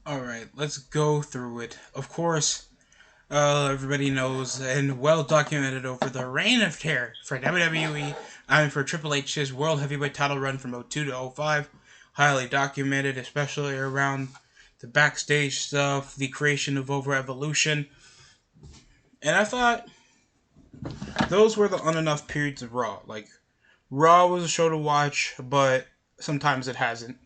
Alright, let's go through it. Of course, everybody knows and well documented over the reign of terror for WWE, for Triple H's World Heavyweight title run from '02 to '05. Highly documented, especially around the backstage stuff, the creation of Over Evolution. And I thought those were the unenough periods of Raw. Like, Raw was a show to watch, but sometimes it hasn't.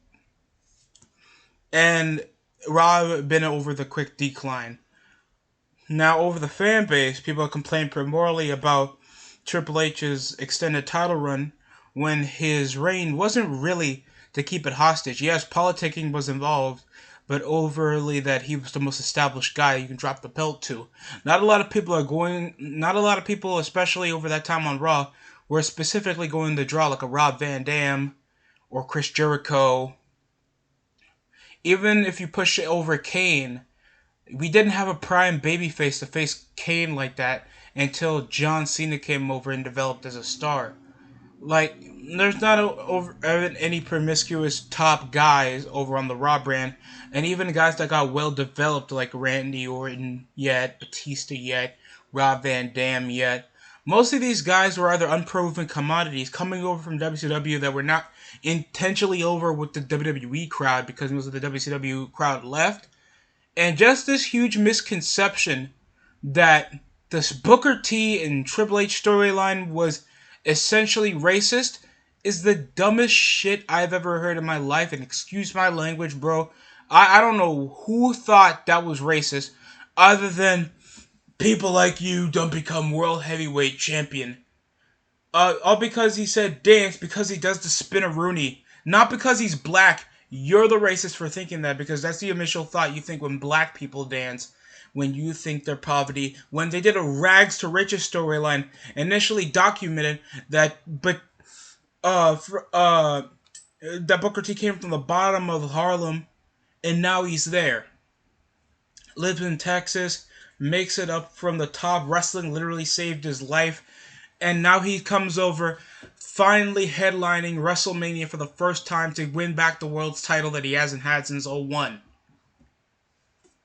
And Raw been over the quick decline. Now, over the fan base, people complain primarily about Triple H's extended title run when his reign wasn't really to keep it hostage. Yes, politicking was involved, but overly that he was the most established guy you can drop the belt to. Not a lot of people, especially over that time on Raw, were specifically going to draw like a Rob Van Dam or Chris Jericho. Even if you push it over Kane, we didn't have a prime babyface to face Kane like that until John Cena came over and developed as a star. Like, there's not any promiscuous top guys over on the Raw brand, and even guys that got well developed like Randy Orton yet, Batista yet, Rob Van Dam yet. Most of these guys were either unproven commodities coming over from WCW that were not intentionally over with the WWE crowd because most of the WCW crowd left, and just this huge misconception that this Booker T and Triple H storyline was essentially racist is the dumbest shit I've ever heard in my life. And excuse my language, bro. I don't know who thought that was racist other than people like you don't become world heavyweight champion. All because he said dance, because he does the spin-a-rooney. Not because he's black. You're the racist for thinking that, because that's the initial thought you think when black people dance. When you think they're poverty. When they did a rags to riches storyline, initially documented that, but, that Booker T came from the bottom of Harlem, and now he's there. Lives in Texas, makes it up from the top. Wrestling literally saved his life. And now he comes over, finally headlining WrestleMania for the first time to win back the world's title that he hasn't had since '01.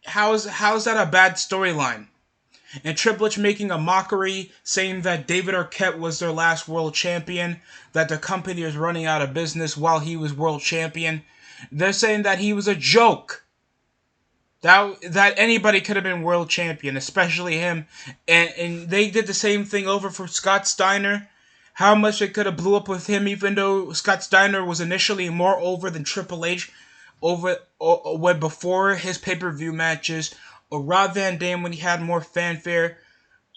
How's that a bad storyline? And Triple H making a mockery, saying that David Arquette was their last world champion, that the company is running out of business while he was world champion. They're saying that he was a joke. That anybody could have been world champion, especially him. And they did the same thing over for Scott Steiner. How much it could have blew up with him, even though Scott Steiner was initially more over than Triple H over when before his pay-per-view matches, or Rob Van Dam when he had more fanfare.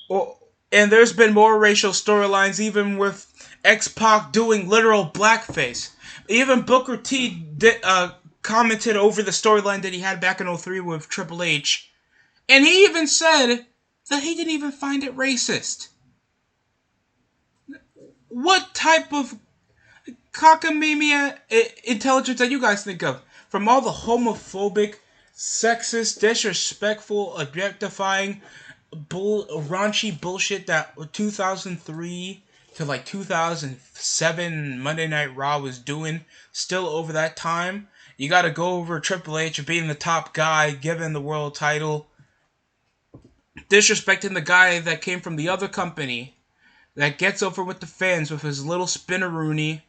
Or, and there's been more racial storylines, even with X-Pac doing literal blackface. Even Booker T commented over the storyline that he had back in '03 with Triple H. And he even said that he didn't even find it racist. What type of cockamamia intelligence that you guys think of? From all the homophobic, sexist, disrespectful, objectifying, raunchy bullshit that 2003 to like 2007 Monday Night Raw was doing, still over that time. You gotta go over Triple H being the top guy, given the world title, disrespecting the guy that came from the other company, that gets over with the fans with his little spinneroony,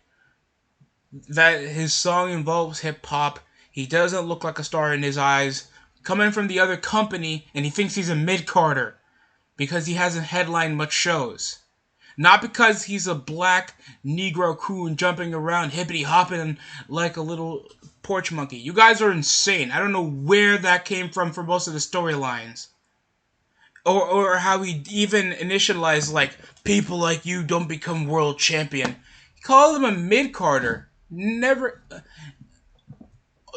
that his song involves hip hop. He doesn't look like a star in his eyes. Coming from the other company, and he thinks he's a mid-carder because he hasn't headlined much shows. Not because he's a black Negro coon jumping around hippity hopping like a little porch monkey. You guys are insane. I don't know where that came from for most of the storylines. Or how he even initialized, like, people like you don't become world champion. He called him a mid-carder. Never.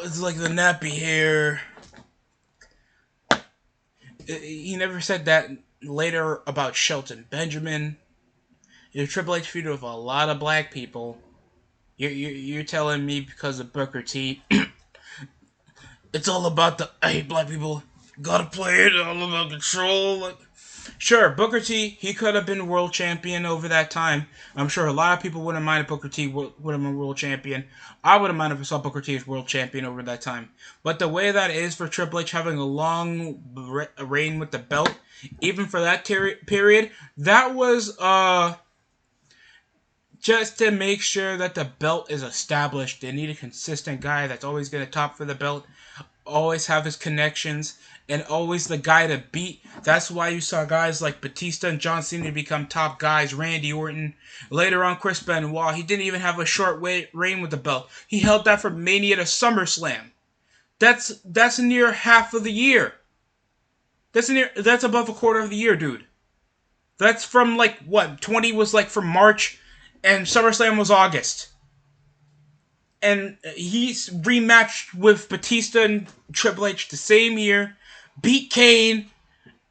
It's like the nappy hair. He never said that later about Shelton Benjamin. You're Triple H feud with a lot of black people. You're telling me because of Booker T, it's all about the I hate black people. Gotta play it all about control. Sure, Booker T, he could have been world champion over that time. I'm sure a lot of people wouldn't mind if Booker T would have been world champion. I wouldn't mind if I saw Booker T as world champion over that time. But the way that is for Triple H having a long reign with the belt, even for that period, that was just to make sure that the belt is established. They need a consistent guy that's always going to top for the belt, always have his connections, and always the guy to beat. That's why you saw guys like Batista and John Cena become top guys. Randy Orton, later on Chris Benoit. He didn't even have a short reign with the belt. He held that from Mania to SummerSlam. That's near half of the year. That's above a quarter of the year, dude. That's from like what 20 was like from March, and SummerSlam was August. And he's rematched with Batista and Triple H the same year, beat Kane,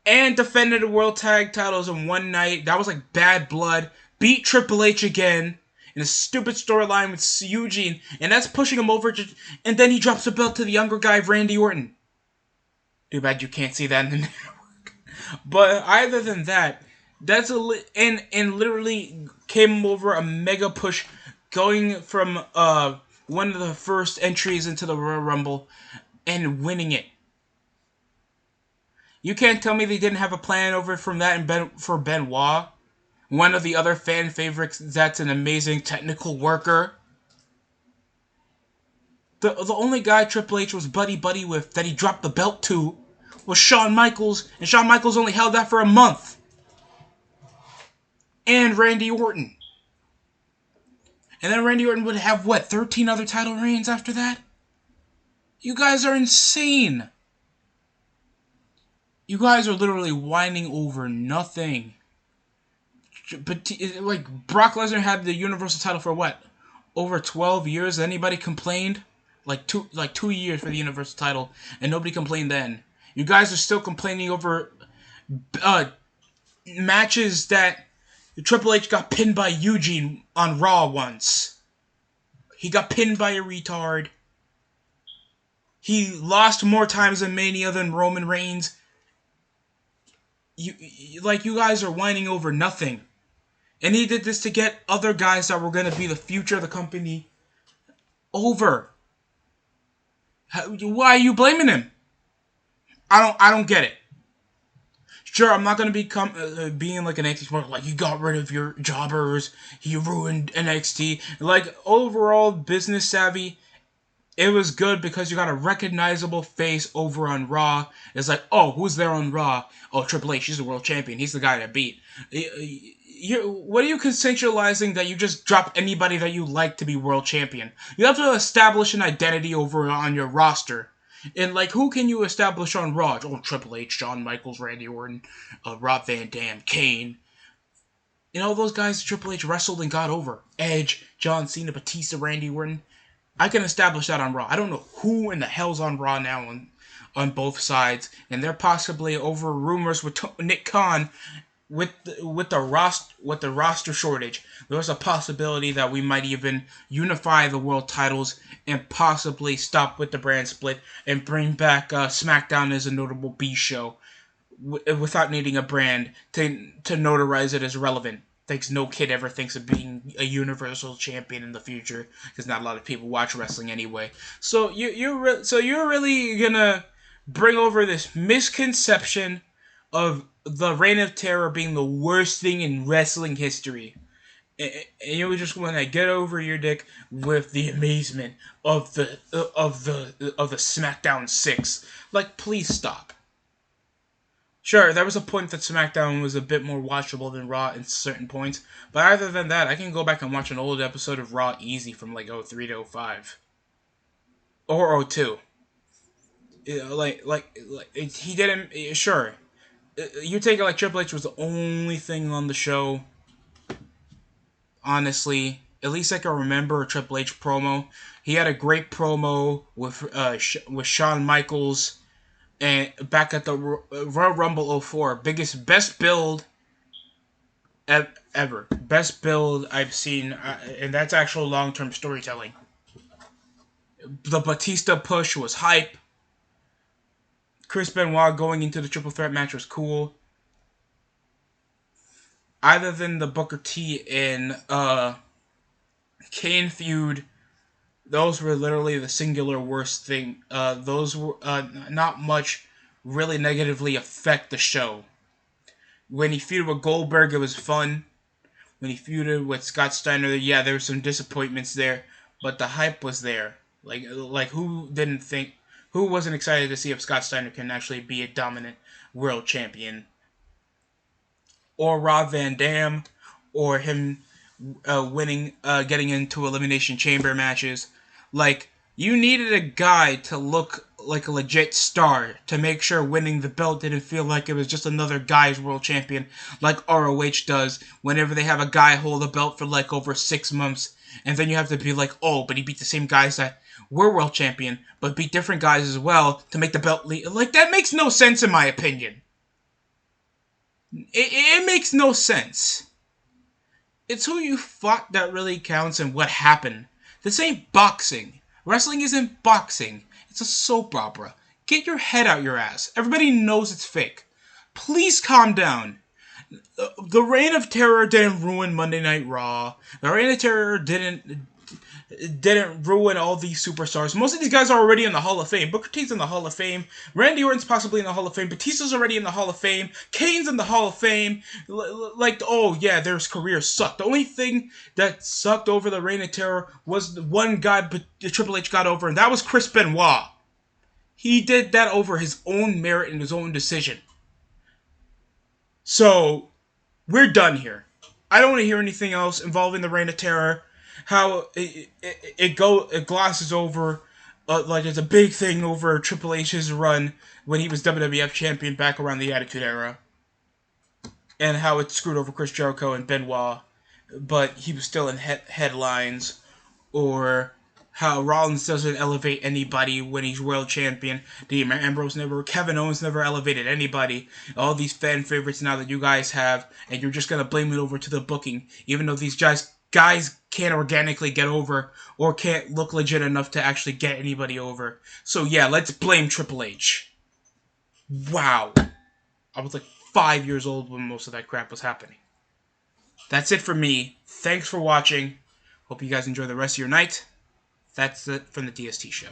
and defended the World Tag Titles in one night. That was like bad blood. Beat Triple H again in a stupid storyline with Eugene, and that's pushing him over. And then he drops the belt to the younger guy, Randy Orton. Too bad you can't see that in the network. But other than that, that's and literally came over a mega push, going from one of the first entries into the Royal Rumble and winning it. You can't tell me they didn't have a plan over from that for Benoit, one of the other fan favorites that's an amazing technical worker. The only guy Triple H was buddy with that he dropped the belt to was Shawn Michaels, and Shawn Michaels only held that for a month. And Randy Orton. And then Randy Orton would have, what, 13 other title reigns after that? You guys are insane. You guys are literally whining over nothing. But, like, Brock Lesnar had the Universal title for what? Over 12 years? Anybody complained? Like 2 years for the Universal title, and nobody complained then. You guys are still complaining over matches that Triple H got pinned by Eugene on Raw once. He got pinned by a retard. He lost more times in Mania than Roman Reigns. You guys are whining over nothing. And he did this to get other guys that were going to be the future of the company over. Why are you blaming him? I don't get it. Sure, I'm not going to become being like an anti-sport, like, you got rid of your jobbers, he ruined NXT. Like, overall business savvy, it was good because you got a recognizable face over on Raw. It's like, oh, who's there on Raw? Oh, Triple H, he's the world champion. He's the guy to beat. What are you consensualizing that you just drop anybody that you like to be world champion? You have to establish an identity over on your roster. And, like, who can you establish on Raw? Oh, Triple H, Shawn Michaels, Randy Orton, Rob Van Dam, Kane. You know, those guys Triple H wrestled and got over. Edge, John Cena, Batista, Randy Orton. I can establish that on Raw. I don't know who in the hell's on Raw now on both sides, and they're possibly over rumors with Nick Khan with the roster shortage. There's a possibility that we might even unify the world titles and possibly stop with the brand split and bring back SmackDown as a notable B show without needing a brand to notarize it as relevant. Thanks, no kid ever thinks of being a universal champion in the future because not a lot of people watch wrestling anyway. So you're really gonna bring over this misconception of the Reign of Terror being the worst thing in wrestling history, and you just want to get over your dick with the amazement of the SmackDown 6. Like, please stop. Sure, there was a point that SmackDown was a bit more watchable than Raw in certain points, but other than that, I can go back and watch an old episode of Raw easy from like '03 to '05. Or '02. He didn't, sure. You take it like Triple H was the only thing on the show, honestly. At least I can remember a Triple H promo. He had a great promo with Shawn Michaels, and back at the Royal Rumble '04, best build ever. Best build I've seen, and that's actual long-term storytelling. The Batista push was hype. Chris Benoit going into the triple threat match was cool. other than the Booker T and Kane feud, those were literally the singular worst thing. Those were not much really negatively affect the show. When he feuded with Goldberg, it was fun. When he feuded with Scott Steiner, yeah, there were some disappointments there, but the hype was there. Like who wasn't excited to see if Scott Steiner can actually be a dominant world champion, or Rob Van Dam, or him winning, getting into elimination chamber matches. Like, you needed a guy to look like a legit star to make sure winning the belt didn't feel like it was just another guy's world champion, like ROH does whenever they have a guy hold the belt for like over 6 months, and then you have to be like, oh, but he beat the same guys that were world champion, but beat different guys as well to make the belt like, that makes no sense in my opinion. It makes no sense. It's who you fought that really counts and what happened. This ain't boxing. Wrestling isn't boxing. It's a soap opera. Get your head out your ass. Everybody knows it's fake. Please calm down. The Reign of Terror didn't ruin Monday Night Raw. The Reign of Terror didn't ruin all these superstars. Most of these guys are already in the Hall of Fame. Booker T's in the Hall of Fame. Randy Orton's possibly in the Hall of Fame. Batista's already in the Hall of Fame. Kane's in the Hall of Fame. Like, oh yeah, their careers sucked. The only thing that sucked over the Reign of Terror was the one guy Triple H got over, and that was Chris Benoit. He did that over his own merit and his own decision. So, we're done here. I don't want to hear anything else involving the Reign of Terror. How it glosses over like it's a big thing over Triple H's run when he was WWF champion back around the Attitude Era, and how it screwed over Chris Jericho and Benoit, but he was still in headlines, or how Rollins doesn't elevate anybody when he's world champion. Kevin Owens never elevated anybody. All these fan favorites now that you guys have, and you're just gonna blame it over to the booking, even though these guys can't organically get over or can't look legit enough to actually get anybody over. So yeah, let's blame Triple H. Wow. I was like 5 years old when most of that crap was happening. That's it for me. Thanks for watching. Hope you guys enjoy the rest of your night. That's it from the DST show.